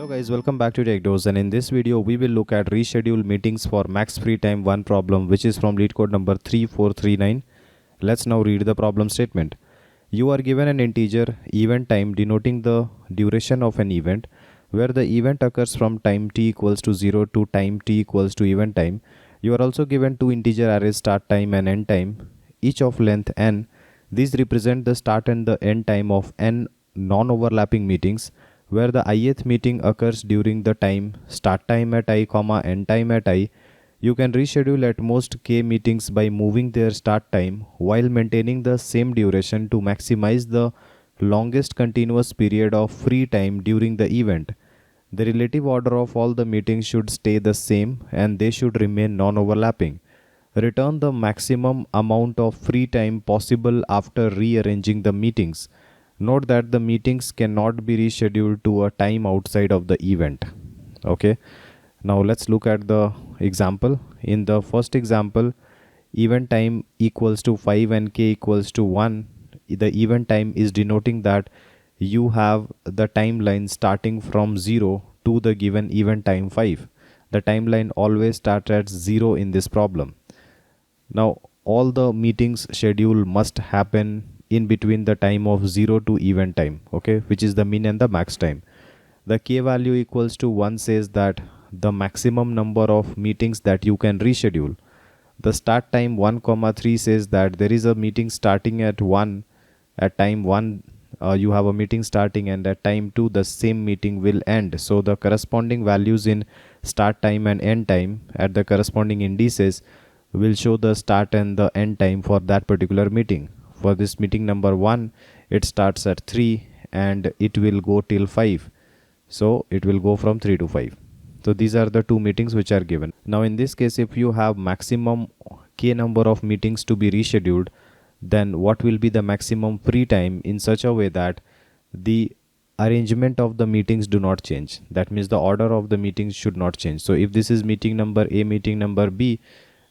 Hello guys, welcome back to TechDose, and in this video we will look at reschedule meetings for max free time 1 problem, which is from Leetcode number 3439. Let's now read the problem statement. You are given an integer event time denoting the duration of an event where the event occurs from time t equals to 0 to time t equals to event time. You are also given two integer arrays start time and end time, each of length n. These represent the start and the end time of n non-overlapping meetings where the ith meeting occurs during the time start time at I, end time at I. You can reschedule at most k meetings by moving their start time while maintaining the same duration to maximize the longest continuous period of free time during the event. The relative order of all the meetings should stay the same and they should remain non-overlapping. Return the maximum amount of free time possible after rearranging the meetings. Note that the meetings cannot be rescheduled to a time outside of the event. Okay, now let's look at the example. In the first example, event time equals to 5 and k equals to 1. The event time is denoting that you have the timeline starting from 0 to the given event time 5. The timeline always starts at 0 in this problem. Now all the meetings schedule must happen in between the time of 0 to event time, okay, which is the min and the max time. The k value equals to 1 says that the maximum number of meetings that you can reschedule. The start time 1 comma 3 says that there is a meeting starting at 1 at time 1. You have a meeting starting, and at time 2 the same meeting will end. So the corresponding values in start time and end time at the corresponding indices will show the start and the end time for that particular meeting. For this meeting number 1, it starts at 3 and it will go till 5. So it will go from 3 to 5. So these are the two meetings which are given. Now in this case, if you have maximum k number of meetings to be rescheduled, then what will be the maximum free time in such a way that the arrangement of the meetings do not change. That means the order of the meetings should not change. So if this is meeting number A, meeting number B,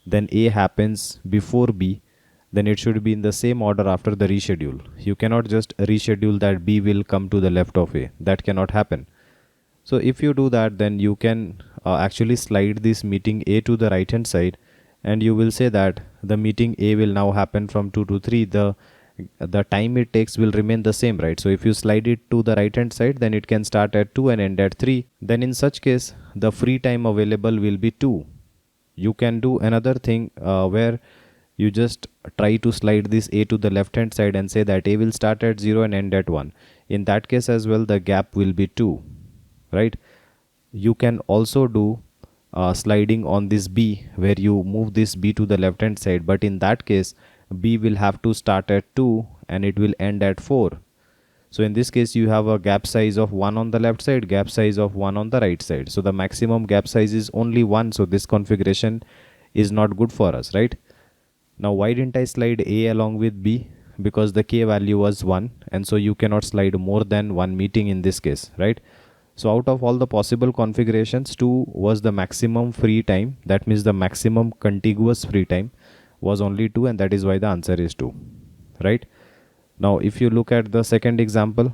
then A happens before B, then it should be in the same order after the reschedule. You cannot just reschedule that B will come to the left of A. That cannot happen. So if you do that, then you can actually slide this meeting A to the right hand side, and you will say that the meeting A will now happen from 2 to 3. The time it takes will remain the same, right? So if you slide it to the right hand side, then it can start at 2 and end at 3. Then in such case, the free time available will be 2. You can do another thing where you just try to slide this A to the left hand side and say that A will start at 0 and end at 1. In that case as well, the gap will be 2, right? You can also do sliding on this B, where you move this B to the left hand side, but in that case B will have to start at 2 and it will end at 4. So in this case you have a gap size of 1 on the left side, gap size of 1 on the right side. So the maximum gap size is only 1. So this configuration is not good for us, right? Now why didn't I slide A along with B? Because the k value was 1, and so you cannot slide more than one meeting in this case, right? So out of all the possible configurations, 2 was the maximum free time. That means the maximum contiguous free time was only 2, and that is why the answer is 2, right? Now if you look at the second example,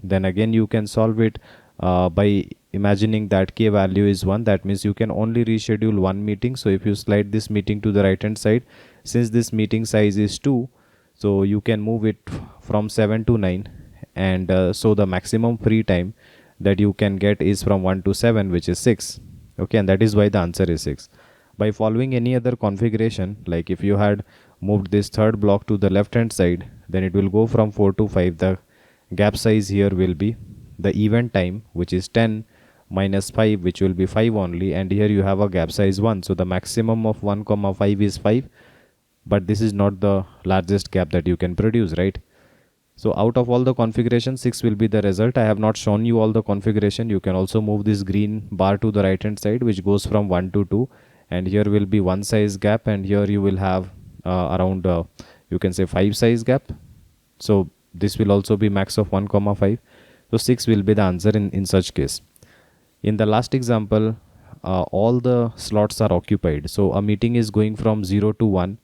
then again you can solve it by imagining that k value is 1. That means you can only reschedule one meeting. So if you slide this meeting to the right hand side, since this meeting size is 2, so you can move it from 7 to 9, and so the maximum free time that you can get is from 1 to 7, which is 6. Okay, and that is why the answer is 6. By following any other configuration, like if you had moved this third block to the left hand side, then it will go from 4 to 5. The gap size here will be the event time, which is 10 minus 5, which will be 5 only, and here you have a gap size 1. So the maximum of 1 comma 5 is 5, but this is not the largest gap that you can produce, right? So out of all the configuration, 6 will be the result. I have not shown you all the configuration. You can also move this green bar to the right hand side, which goes from 1 to 2, and here will be 1 size gap, and here you will have around you can say 5 size gap. So this will also be max of 1 comma 5. So 6 will be the answer in such case. In the last example, all the slots are occupied. So a meeting is going from 0 to 1,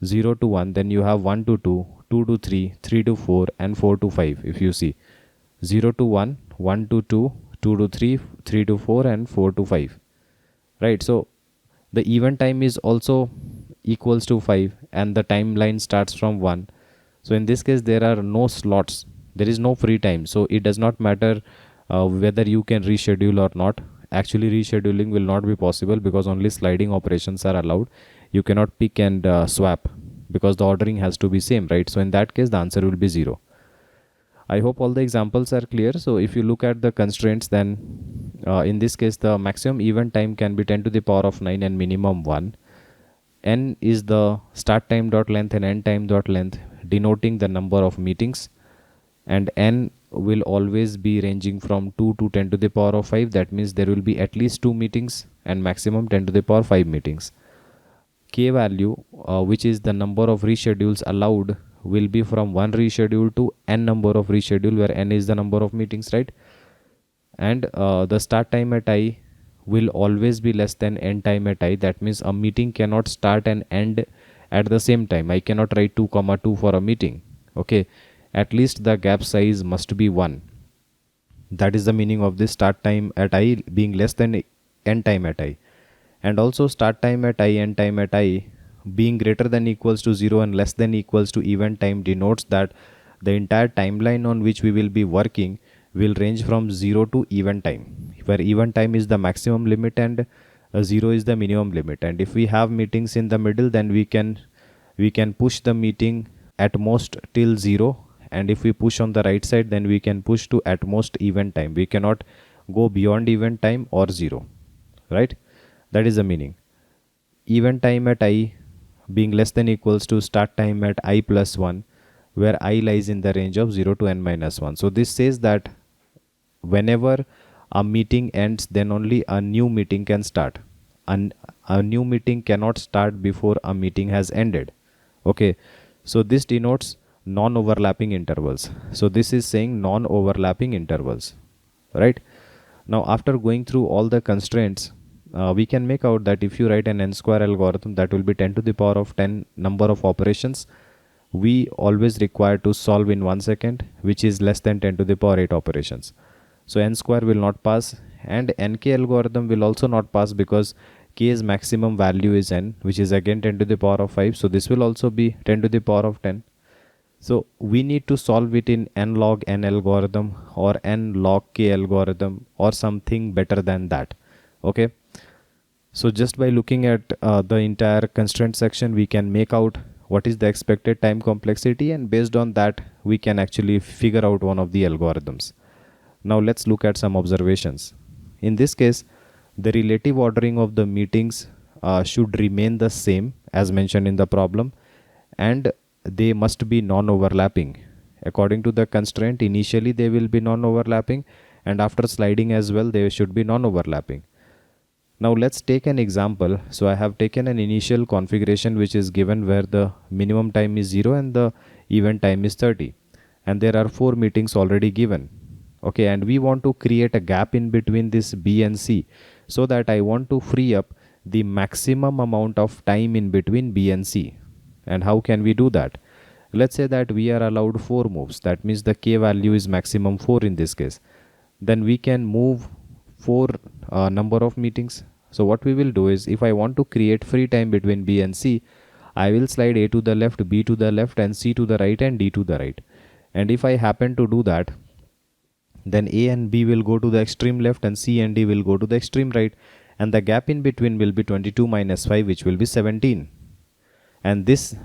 0 to 1, then you have 1 to 2, 2 to 3, 3 to 4, and 4 to 5. If you see 0 to 1, 1 to 2, 2 to 3, 3 to 4, and 4 to 5, right? So the event time is also equals to 5 and the timeline starts from 1. So in this case there are no slots, there is no free time, so it does not matter whether you can reschedule or not. Actually rescheduling will not be possible because only sliding operations are allowed. You cannot pick and swap because the ordering has to be same, right? So in that case the answer will be 0. I hope all the examples are clear. So if you look at the constraints, then in this case the maximum event time can be 10 to the power of 9 and minimum 1. N is the start time dot length and end time dot length, denoting the number of meetings, and n will always be ranging from 2 to 10 to the power of 5. That means there will be at least 2 meetings and maximum 10 to the power 5 meetings. K value, which is the number of reschedules allowed, will be from 1 reschedule to n number of reschedule, where n is the number of meetings, right? And the start time at I will always be less than end time at I. That means a meeting cannot start and end at the same time. I cannot write 2 comma 2 for a meeting. Okay, at least the gap size must be 1. That is the meaning of this start time at I being less than end time at I. And also start time at I, end time at I being greater than equals to 0 and less than equals to event time denotes that the entire timeline on which we will be working will range from 0 to event time, where event time is the maximum limit and 0 is the minimum limit. And if we have meetings in the middle, then we can push the meeting at most till 0, and if we push on the right side, then we can push to at most event time. We cannot go beyond event time or 0, right? That is the meaning. Event time at I being less than equals to start time at I plus 1, where I lies in the range of 0 to n minus 1. So this says that whenever a meeting ends, then only a new meeting can start. A new meeting cannot start before a meeting has ended. Okay, so this denotes non-overlapping intervals. So this is saying non-overlapping intervals, right? Now after going through all the constraints, we can make out that if you write an n square algorithm, that will be 10 to the power of 10 number of operations we always require to solve in 1 second, which is less than 10 to the power 8 operations. So n square will not pass, and nk algorithm will also not pass because k's maximum value is n, which is again 10 to the power of 5. So this will also be 10 to the power of 10. So we need to solve it in n log n algorithm or n log k algorithm or something better than that. Okay. So just by looking at the entire constraint section, we can make out what is the expected time complexity, and based on that we can actually figure out one of the algorithms. Now let's look at some observations. In this case, the relative ordering of the meetings should remain the same as mentioned in the problem, and they must be non-overlapping. According to the constraint, initially they will be non-overlapping, and after sliding as well they should be non-overlapping. Now let's take an example. So I have taken an initial configuration which is given where the minimum time is 0 and the event time is 30, and there are 4 meetings already given. Okay, and we want to create a gap in between this B and C, so that I want to free up the maximum amount of time in between B and C. And how can we do that? Let's say that we are allowed 4 moves. That means the k value is maximum 4 in this case. Then we can move 4 number of meetings. So what we will do is, if I want to create free time between B and C, I will slide A to the left, B to the left, and C to the right, and D to the right. And if I happen to do that, then A and B will go to the extreme left and C and D will go to the extreme right, and the gap in between will be 22 minus 5, which will be 17. And this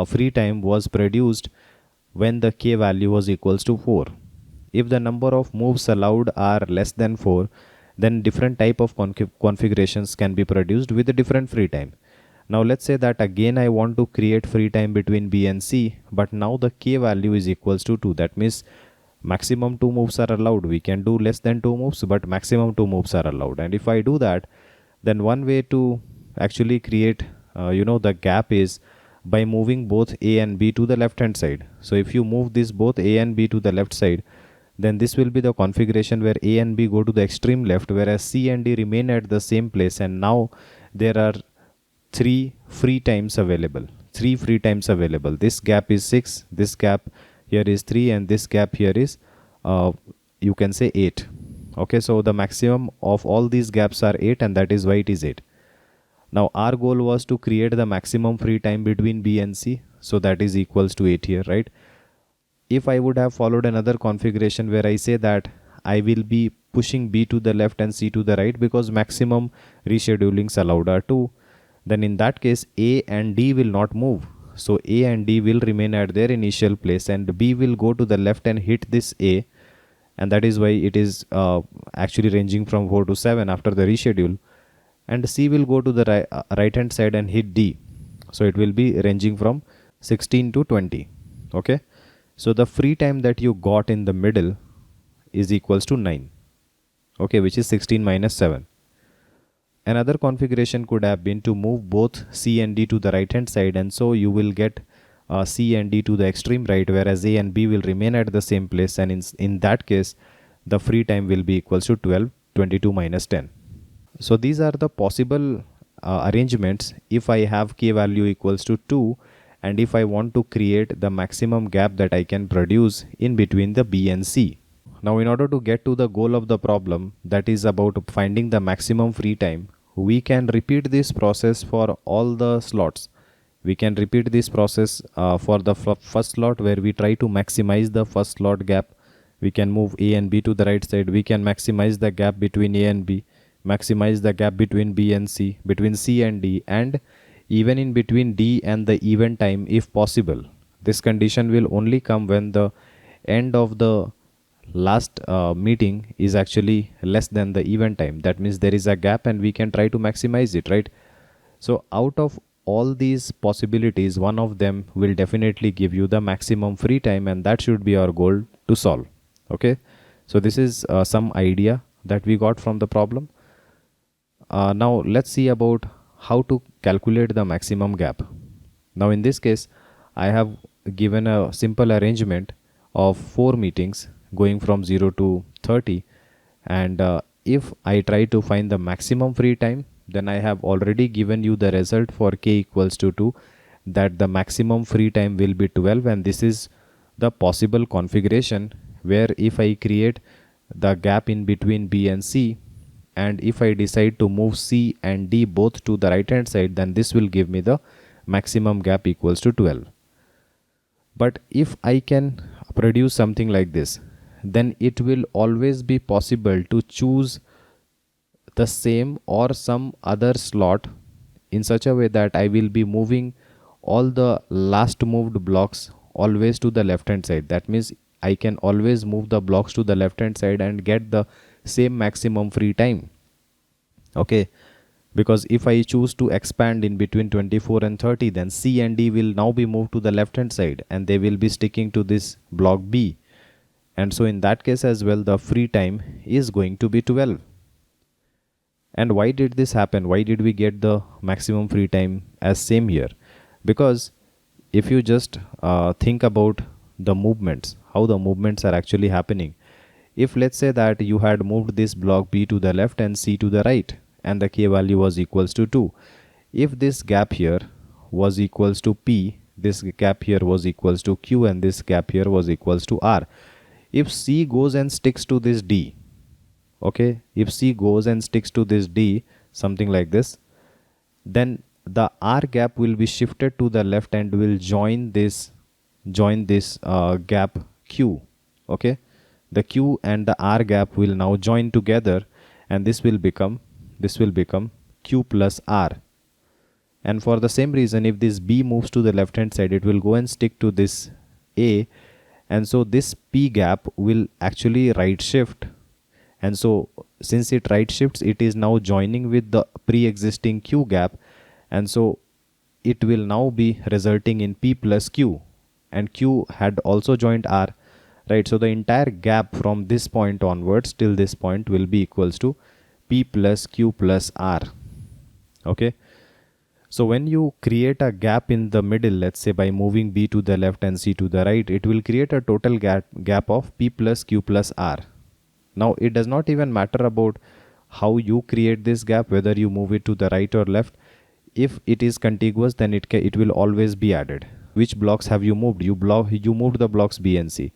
free time was produced when the k value was equals to 4. If the number of moves allowed are less than 4, then different type of configurations can be produced with a different free time. Now let's say that again I want to create free time between B and C, but now the k value is equals to 2. That means maximum 2 moves are allowed. We can do less than 2 moves, but maximum 2 moves are allowed. And if I do that, then one way to actually create the gap is by moving both A and B to the left hand side. So if you move this both A and B to the left side, then this will be the configuration where A and B go to the extreme left, whereas C and D remain at the same place. And now there are 3 free times available. 3 free times available. This gap is 6, this gap here is 3, and this gap here is you can say 8. Okay, so the maximum of all these gaps are 8, and that is why it is 8. Now our goal was to create the maximum free time between B and C, so that is equals to 8 here, right? If I would have followed another configuration where I say that I will be pushing B to the left and C to the right because maximum reschedulings allowed are 2, then in that case A and D will not move. So A and D will remain at their initial place, and B will go to the left and hit this A, and that is why it is actually ranging from 4 to 7 after the reschedule, and C will go to the right hand side and hit D, so it will be ranging from 16 to 20. Okay, so the free time that you got in the middle is equals to 9, okay, which is 16 minus 7. Another configuration could have been to move both C and D to the right hand side, and so you will get C and D to the extreme right, whereas A and B will remain at the same place, and in that case the free time will be equals to 12, 22 minus 10. So these are the possible arrangements if I have k value equals to 2, and if I want to create the maximum gap that I can produce in between the B and C. Now in order to get to the goal of the problem, that is about finding the maximum free time, we can repeat this process for all the slots. We can repeat this process for the first slot, where we try to maximize the first slot gap. We can move A and B to the right side. We can maximize the gap between A and B, maximize the gap between B and C, between C and D, and even in between D and the event time if possible. This condition will only come when the end of the last meeting is actually less than the event time. That means there is a gap and we can try to maximize it, right? So out of all these possibilities, one of them will definitely give you the maximum free time, and that should be our goal to solve. Okay, so this is some idea that we got from the problem. Now let's see about how to calculate the maximum gap. Now in this case, I have given a simple arrangement of 4 meetings going from 0 to 30, and if I try to find the maximum free time, then I have already given you the result for k equals to 2, that the maximum free time will be 12, and this is the possible configuration where if I create the gap in between B and C, and if I decide to move C and D both to the right hand side, then this will give me the maximum gap equals to 12. But if I can produce something like this, then it will always be possible to choose the same or some other slot in such a way that I will be moving all the last moved blocks always to the left hand side. That means I can always move the blocks to the left hand side and get the same maximum free time. Okay, because if I choose to expand in between 24 and 30, then C and D will now be moved to the left hand side and they will be sticking to this block B, and so in that case as well the free time is going to be 12. And why did this happen? Why did we get the maximum free time as same here? Because if you just think about the movements, how the movements are actually happening. If let's say that you had moved this block B to the left and C to the right, and the k value was equals to 2, if this gap here was equals to P, this gap here was equals to Q, and this gap here was equals to R. If C goes and sticks to this D, okay, if C goes and sticks to this D, something like this, then the R gap will be shifted to the left and will join this gap Q. Okay, the Q and the R gap will now join together, and this will become Q plus R. And for the same reason, if this B moves to the left hand side, it will go and stick to this A, and so this P gap will actually right shift, and so since it right shifts, it is now joining with the pre-existing Q gap, and so it will now be resulting in P plus Q, and Q had also joined R, right? So the entire gap from this point onwards till this point will be equals to P plus Q plus R. Okay, so when you create a gap in the middle, let's say by moving B to the left and C to the right, it will create a total gap of P plus Q plus R. Now it does not even matter about how you create this gap, whether you move it to the right or left. If it is contiguous, then it will always be added. Which blocks have you moved? You moved the blocks B and C.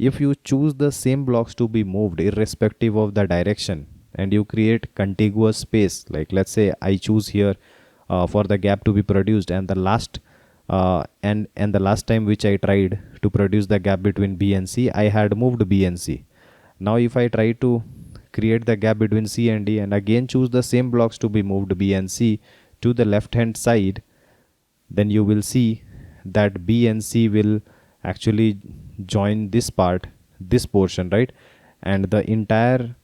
if you choose the same blocks to be moved irrespective of the direction, and you create contiguous space, like let's say I choose here for the gap to be produced, and the last and the last time which I tried to produce the gap between B and C, I had moved B and C. Now if I try to create the gap between C and D and again choose the same blocks to be moved B and C to the left hand side, then you will see that B and C will actually join this part, this portion, right? And the entire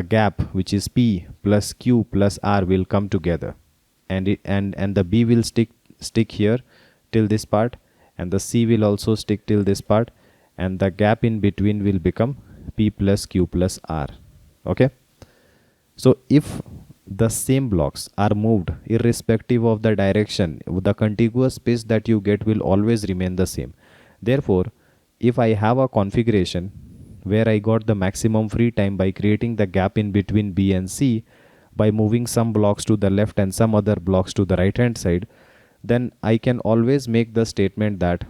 gap, which is P plus Q plus R, will come together, and the B will stick here till this part, and the C will also stick till this part, and the gap in between will become P plus Q plus R. Okay, so if the same blocks are moved irrespective of the direction, the contiguous space that you get will always remain the same. Therefore, if I have a configuration where I got the maximum free time by creating the gap in between B and C by moving some blocks to the left and some other blocks to the right hand side, then I can always make the statement that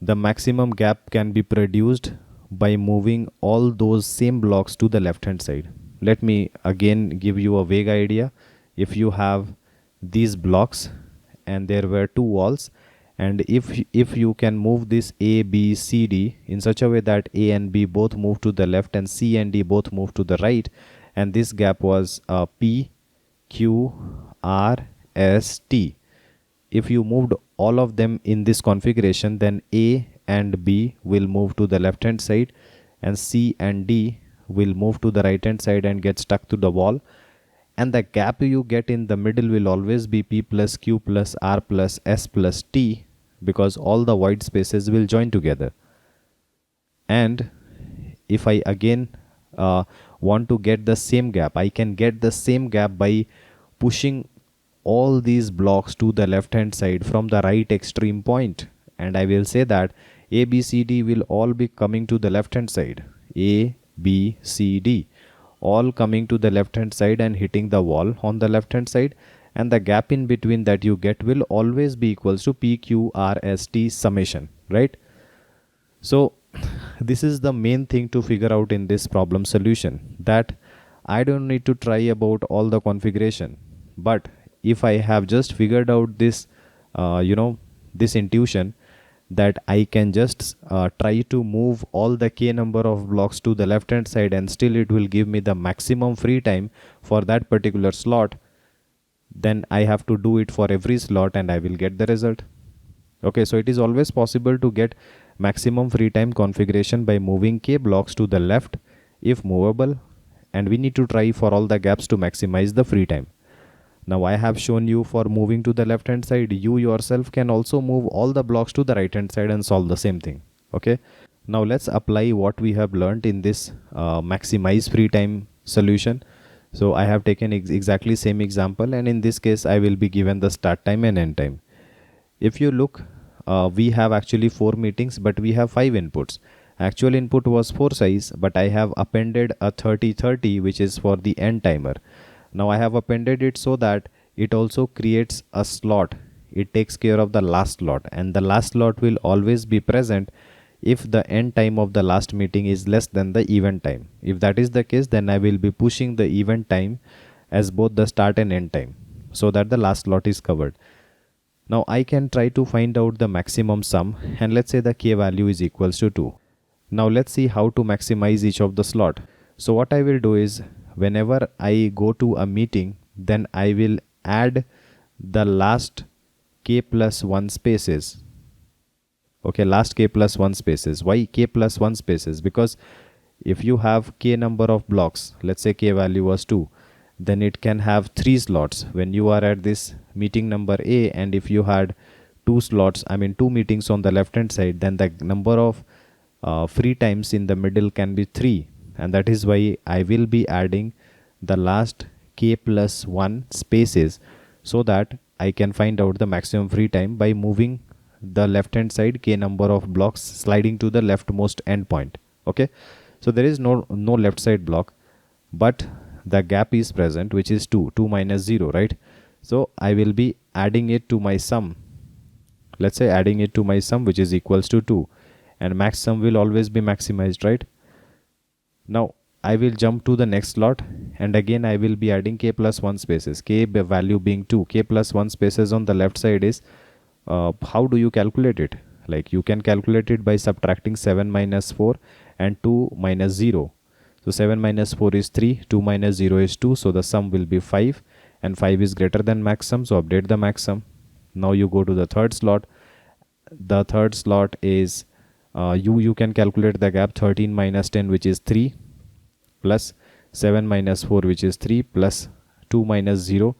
the maximum gap can be produced by moving all those same blocks to the left hand side. Let me again give you a vague idea. If you have these blocks and there were two walls, and if you can move this A, B, C, D in such a way that A and B both move to the left and C and D both move to the right, and this gap was P, Q, R, S, T. If you moved all of them in this configuration, then A and B will move to the left hand side, and C and D will move to the right hand side and get stuck to the wall, and the gap you get in the middle will always be P plus Q plus R plus S plus T, because all the white spaces will join together. And if I again want to get the same gap, I can get the same gap by pushing all these blocks to the left hand side from the right extreme point, and I will say that A, B, C, D will all be coming to the left hand side. A, B, C, D all coming to the left hand side and hitting the wall on the left hand side, and the gap in between that you get will always be equals to P, Q, R, S, T summation, right? So this is the main thing to figure out in this problem solution, that I don't need to try about all the configuration, but if I have just figured out this this intuition that I can just try to move all the k number of blocks to the left hand side and still it will give me the maximum free time for that particular slot, then I have to do it for every slot and I will get the result. Okay, so it is always possible to get maximum free time configuration by moving k blocks to the left if movable, and we need to try for all the gaps to maximize the free time. Now I have shown you for moving to the left hand side. You yourself can also move all the blocks to the right hand side and solve the same thing. Okay, now let's apply what we have learned in this maximize free time solution. So I have taken exactly same example, and in this case I will be given the start time and end time. If you look, we have actually 4 meetings, but we have 5 inputs. Actual input was 4 size, but I have appended a 30-30 which is for the end timer. Now I have appended it so that it also creates a slot. It takes care of the last slot, and the last slot will always be present if the end time of the last meeting is less than the event time. If that is the case, then I will be pushing the event time as both the start and end time so that the last slot is covered. Now I can try to find out the maximum sum, and let's say the k value is equals to 2. Now let's see how to maximize each of the slot. So what I will do is, whenever I go to a meeting, then I will add the last k plus 1 spaces. Okay, last k plus 1 spaces. Why k plus 1 spaces? Because if you have k number of blocks, let's say k value was 2, then it can have 3 slots when you are at this meeting number A, and if you had 2 slots, I mean 2 meetings on the left hand side, then the number of free times in the middle can be 3. And that is why I will be adding the last k plus 1 spaces so that I can find out the maximum free time by moving the left hand side k number of blocks sliding to the leftmost endpoint. Okay, so there is no left side block, but the gap is present, which is 2 minus 0, right? So I will be adding it to my sum. Let's say adding it to my sum, which is equals to 2, and max sum will always be maximized, right? Now I will jump to the next slot, and again I will be adding k plus 1 spaces, value being 2. K plus 1 spaces on the left side is, how do you calculate it? Like, you can calculate it by subtracting 7 minus 4 and 2 minus 0. So 7 minus 4 is 3, 2 minus 0 is 2, so the sum will be 5, and 5 is greater than max sum, so update the max sum. Now you go to the third slot. The third slot is, you can calculate the gap. 13 minus 10, which is 3, plus 7 minus 4, which is 3, plus 2 minus 0,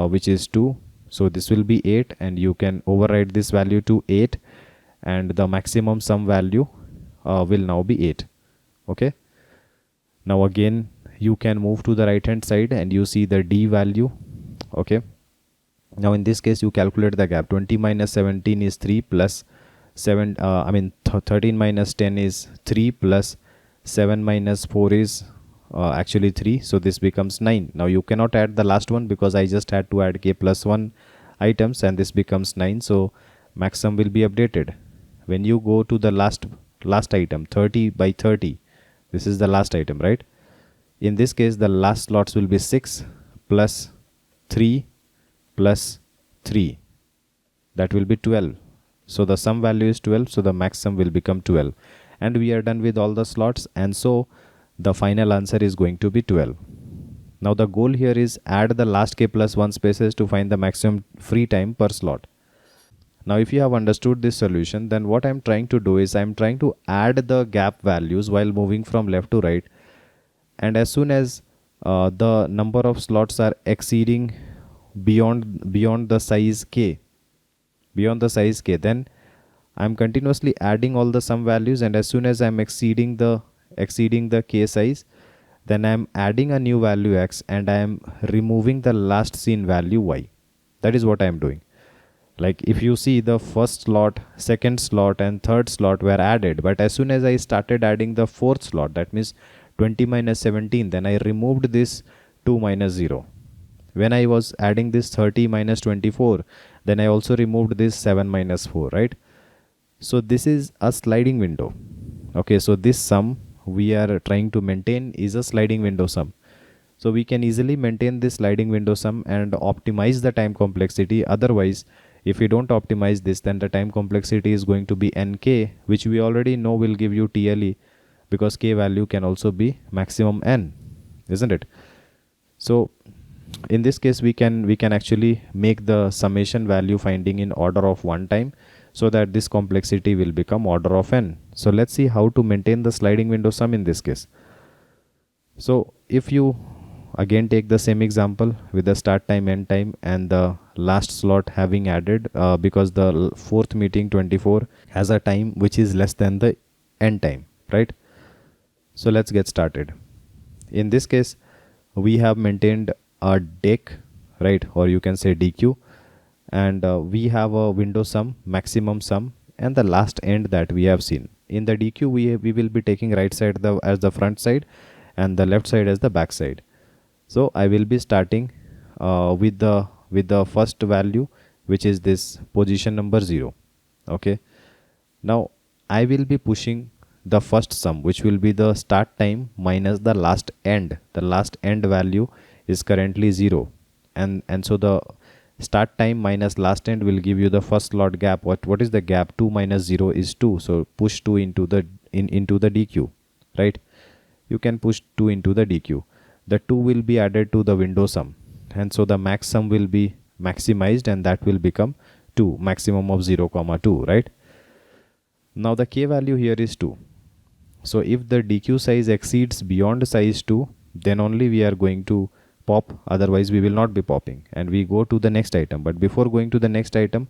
which is 2. So this will be 8, and you can override this value to 8, and the maximum sum value will now be 8. Okay. Now again you can move to the right hand side and you see the D value. Okay. Now in this case you calculate the gap. 20 minus 17 is 3, plus 13 minus 10 is 3, plus 7 minus 4 is actually 3, so this becomes 9. Now you cannot add the last one because I just had to add k plus 1 items, and this becomes 9, so max sum will be updated. When you go to the last item, 30 by 30, this is the last item, right? In this case the last slots will be 6 plus 3 plus 3, that will be 12. So the sum value is 12, so the max sum will become 12, and we are done with all the slots, and so the final answer is going to be 12. Now the goal here is add the last k plus 1 spaces to find the maximum free time per slot. Now if you have understood this solution, then what I'm trying to do is I'm trying to add the gap values while moving from left to right, and as soon as the number of slots are exceeding beyond the size k, then I'm continuously adding all the sum values, and as soon as I'm exceeding the k size, then I'm adding a new value x, and I am removing the last seen value y. That is what I am doing. Like, if you see, the first slot, second slot, and third slot were added, but as soon as I started adding the fourth slot, that means 20 minus 17, then I removed this 2 minus 0. When I was adding this 30 minus 24, then I also removed this 7 minus 4, right? So this is a sliding window. Okay, so this sum we are trying to maintain is a sliding window sum. So we can easily maintain this sliding window sum and optimize the time complexity. Otherwise, if we don't optimize this, then the time complexity is going to be nk, which we already know will give you TLE, because k value can also be maximum n, isn't it? So in this case we can actually make the summation value finding in order of 1 time, so that this complexity will become order of n. So let's see how to maintain the sliding window sum in this case. So if you again take the same example with the start time, end time, and the last slot having added, because the fourth meeting 24 has a time which is less than the end time, right? So let's get started. In this case we have maintained a deck, right, or you can say DQ, and we have a window sum, maximum sum, and the last end that we have seen. In the DQ we will be taking right side as the front side and the left side as the back side. So I will be starting with the first value, which is this position number 0. Okay, now I will be pushing the first sum, which will be the start time minus the last end. The last end value is currently 0, and so the start time minus last end will give you the first slot gap. What is the gap? 2 minus 0 is 2, so push 2 into the DQ, right? You can push 2 into the DQ. The 2 will be added to the window sum, and so the max sum will be maximized, and that will become 2, maximum of 0 comma 2, right? Now the k value here is 2. So if the DQ size exceeds beyond size 2, then only we are going to pop, otherwise we will not be popping, and we go to the next item. But before going to the next item,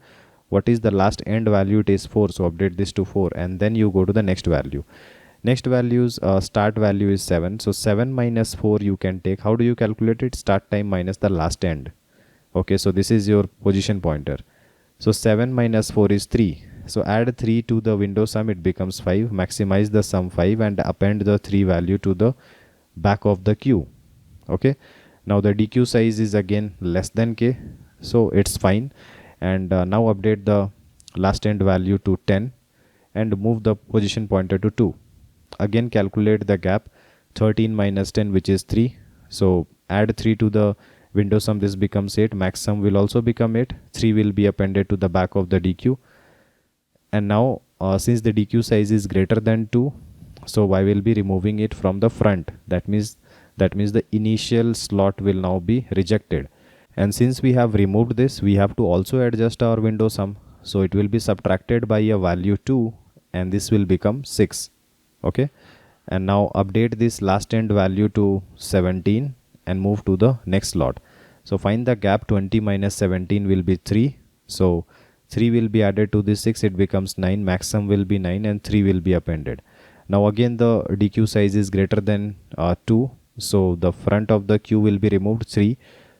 what is the last end value? It is 4, so update this to 4, and then you go to the next value. Next values, start value is 7, so 7 minus 4 you can take. How do you calculate it? Start time minus the last end. Okay, so this is your position pointer. So 7 minus 4 is 3, so add 3 to the window sum, it becomes 5. Maximize the sum 5 and append the 3 value to the back of the queue. Okay, now the DQ size is again less than k, so it's fine. And now update the last end value to 10, and move the position pointer to 2. Again calculate the gap, 13 minus 10, which is 3. So add 3 to the window sum, this becomes 8. Max sum will also become 8. 3 will be appended to the back of the DQ. And now since the DQ size is greater than 2, so I will be removing it from the front. That means the initial slot will now be rejected. And since we have removed this, we have to also adjust our window sum. So it will be subtracted by a value 2 and this will become 6. Okay. And now update this last end value to 17 and move to the next slot. So find the gap, 20 minus 17 will be 3. So 3 will be added to this 6, it becomes 9. Max sum will be 9 and 3 will be appended. Now again the DQ size is greater than 2. So the front of the queue will be removed, 3.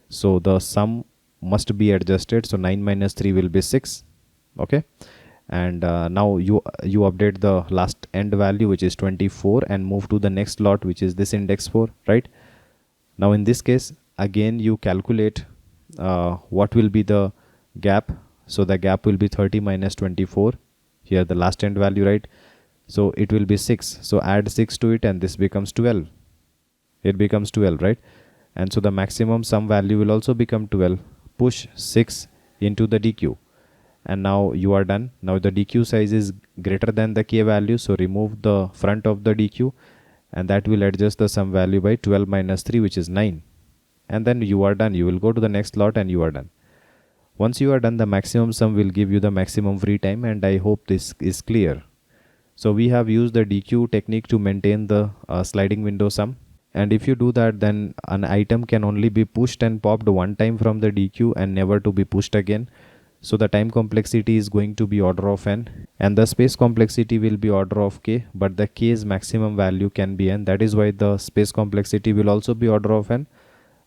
So the sum must be adjusted. So 9 minus 3 will be 6. Okay. And now you update the last end value, which is 24, and move to the next slot, which is this index 4, right? Now in this case, again you calculate what will be the gap. So the gap will be 30 minus 24, here the last end value, right? So it will be 6. So add 6 to it and this becomes 12. It becomes 12, right? And so the maximum sum value will also become 12. Push 6 into the DQ. And now you are done. Now the DQ size is greater than the K value. So remove the front of the DQ and that will adjust the sum value by 12 minus 3, which is 9. And then you are done. You will go to the next slot and you are done. Once you are done, the maximum sum will give you the maximum free time, and I hope this is clear. So we have used the DQ technique to maintain the sliding window sum. And if you do that, then an item can only be pushed and popped one time from the DQ and never to be pushed again. So the time complexity is going to be order of n and the space complexity will be order of k, but the k's maximum value can be n. That is why the space complexity will also be order of n,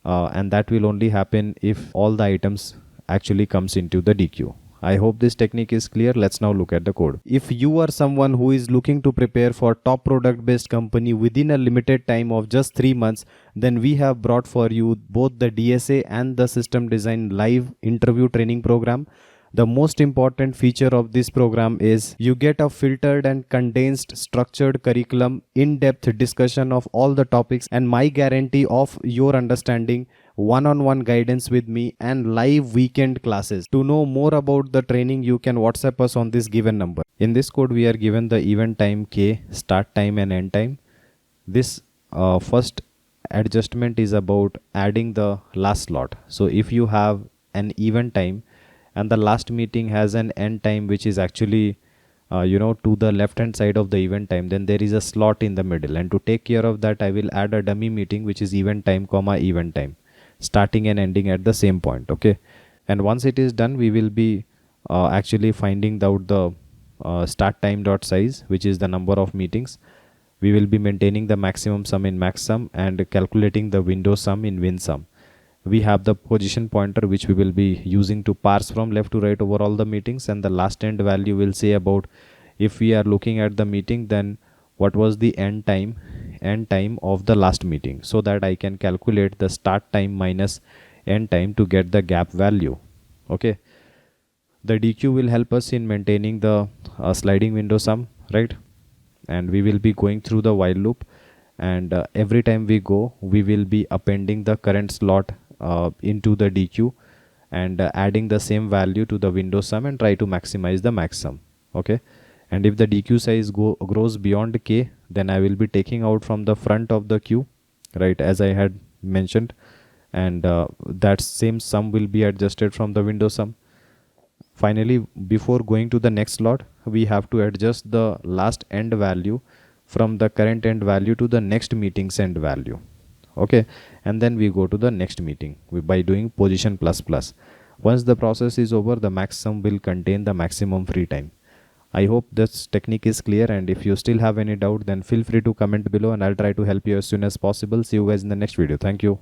and that will only happen if all the items actually comes into the DQ. I hope this technique is clear. Let's now look at the code. If you are someone who is looking to prepare for top product based company within a limited time of just 3 months, then we have brought for you both the DSA and the system design live interview training program. The most important feature of this program is you get a filtered and condensed structured curriculum, in-depth discussion of all the topics, and my guarantee of your understanding, one-on-one guidance with me, and live weekend classes. To know more about the training, you can WhatsApp us on this given number. In this code, we are given the event time K, start time and end time. This first adjustment is about adding the last slot. So if you have an event time and the last meeting has an end time which is actually to the left hand side of the event time, then there is a slot in the middle, and to take care of that I will add a dummy meeting which is event time comma event time, starting and ending at the same point. Okay, and once it is done, we will be actually finding out the start time dot size, which is the number of meetings. We will be maintaining the maximum sum in max sum and calculating the window sum in win sum. We have the position pointer which we will be using to parse from left to right over all the meetings, and the last end value will say about if we are looking at the meeting, then what was the end time of the last meeting, so that I can calculate the start time minus end time to get the gap value. Okay, the DQ will help us in maintaining the sliding window sum, right? And we will be going through the while loop, and every time we go, we will be appending the current slot into the DQ and adding the same value to the window sum and try to maximize the max sum. Okay, and if the DQ size grows beyond k, then I will be taking out from the front of the queue, right, as I had mentioned, and that same sum will be adjusted from the window sum. Finally, before going to the next slot, we have to adjust the last end value from the current end value to the next meeting's end value. Okay, and then we go to the next meeting by doing position plus plus. Once the process is over, the max sum will contain the maximum free time. I hope this technique is clear, and if you still have any doubt, then feel free to comment below and I'll try to help you as soon as possible. See you guys in the next video. Thank you.